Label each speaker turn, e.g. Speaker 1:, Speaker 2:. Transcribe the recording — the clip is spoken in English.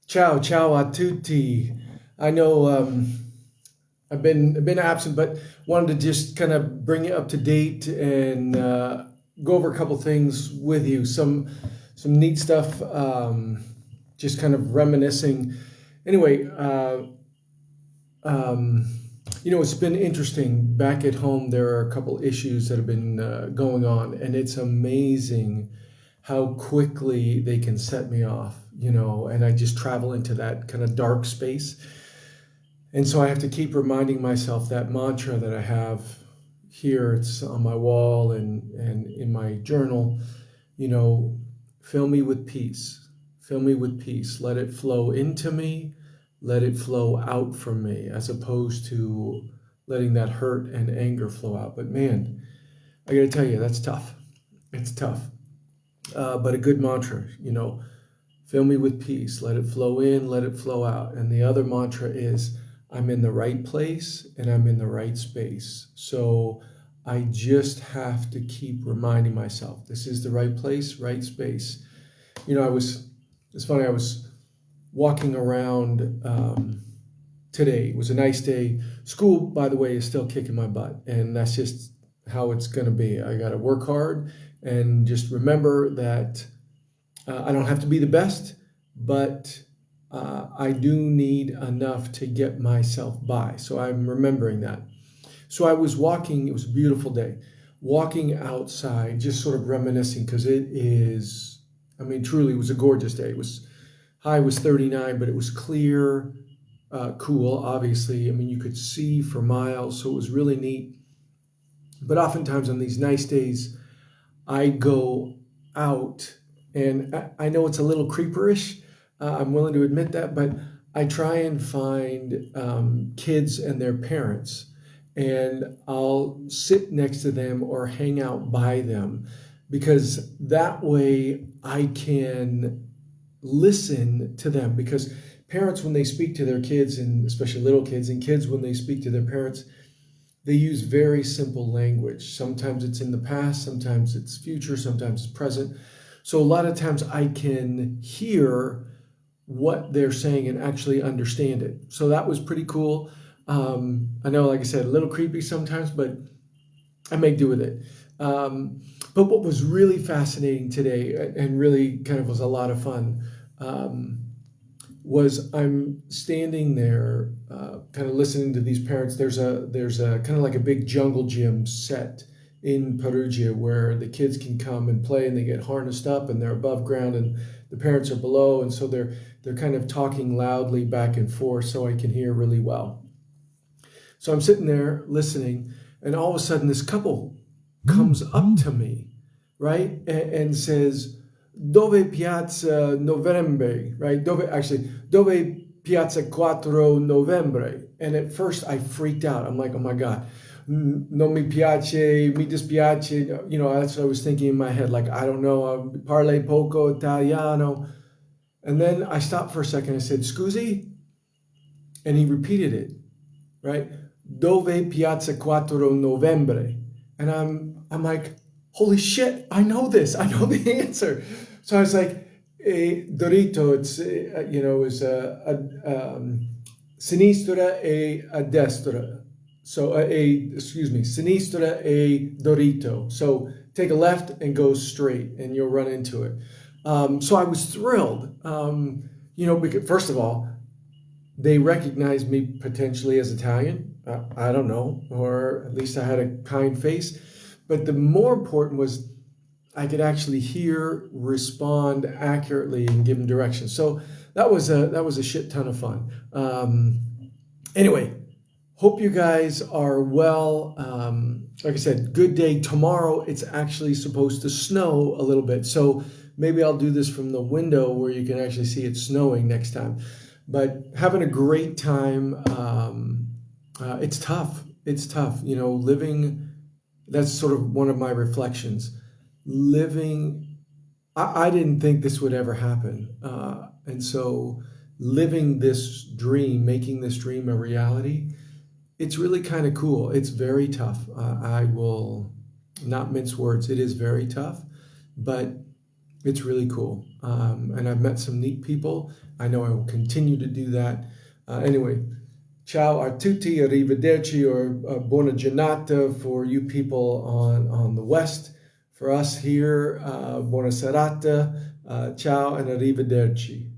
Speaker 1: Ciao, ciao a tutti. I know I've been absent, but wanted to just kind of bring you up to date and go over a couple things with you. Some neat stuff. Just kind of reminiscing. Anyway, um, it's been interesting. Back at home, there are a couple issues that have been going on, and it's amazing how quickly they can set me off. And I just travel into that kind of dark space. And so I have to keep reminding myself that mantra that I have here. It's on my wall and in my journal. You know, fill me with peace. Fill me with peace. Let it flow into me. Let it flow out from me, as opposed to letting that hurt and anger flow out. But man, I got to tell you, that's tough. It's tough. But a good mantra, fill me with peace. Let it flow in, let it flow out. And the other mantra is, I'm in the right place and I'm in the right space. So I just have to keep reminding myself, this is the right place, right space. It's funny, I was walking around today. It was a nice day. School, by the way, is still kicking my butt. And that's just how it's going to be. I got to work hard and just remember that I don't have to be the best, but I do need enough to get myself by. So I'm remembering that. So I was walking, it was a beautiful day, walking outside, just sort of reminiscing because truly it was a gorgeous day. High was 39, but it was clear, cool, obviously. You could see for miles, so it was really neat. But oftentimes on these nice days, I go out, and I know it's a little creeperish. I'm willing to admit that, but I try and find kids and their parents, and I'll sit next to them or hang out by them, because that way I can listen to them. Because parents, when they speak to their kids, and especially little kids, and kids, when they speak to their parents, they use very simple language. Sometimes it's in the past, sometimes it's future, sometimes it's present. So a lot of times I can hear what they're saying and actually understand it. So that was pretty cool. I know, like I said, a little creepy sometimes, but I make do with it. But what was really fascinating today, and really kind of was a lot of fun, was I'm standing there, kind of listening to these parents. There's a kind of like a big jungle gym set in Perugia where the kids can come and play, and they get harnessed up, and they're above ground, and the parents are below, and so they're kind of talking loudly back and forth, so I can hear really well. So I'm sitting there listening, and all of a sudden this couple comes up to me, right, and says, "Dove Piazza Novembre," right? Dove Piazza Quattro Novembre. And at first I freaked out. I'm like, oh my God, non mi piace, mi dispiace. That's what I was thinking in my head. Like, I don't know, parle poco Italiano. And then I stopped for a second. I said, "Scusi?" And he repeated it, right? "Dove Piazza Quattro Novembre." And I'm like, holy shit, I know this. I know the answer. So I was like, Dorito, it's, is sinistra e a destra. So, sinistra e Dorito. So take a left and go straight, and you'll run into it. So I was thrilled, because first of all, they recognized me potentially as Italian. I don't know, or at least I had a kind face. But the more important was I could actually hear, respond accurately, and give them direction. So that was a shit ton of fun. Anyway, hope you guys are well. Like I said, good day. Tomorrow it's actually supposed to snow a little bit. So maybe I'll do this from the window where you can actually see it snowing next time. But having a great time. It's tough. It's tough. Living. That's sort of one of my reflections. Living, I didn't think this would ever happen. And so living this dream, making this dream a reality, it's really kind of cool. It's very tough. I will not mince words. It is very tough, but It's really cool. And I've met some neat people. I know I will continue to do that. Anyway, ciao a tutti, arrivederci, or buona giornata for you people on the West. For us here, buona serata, ciao and arrivederci.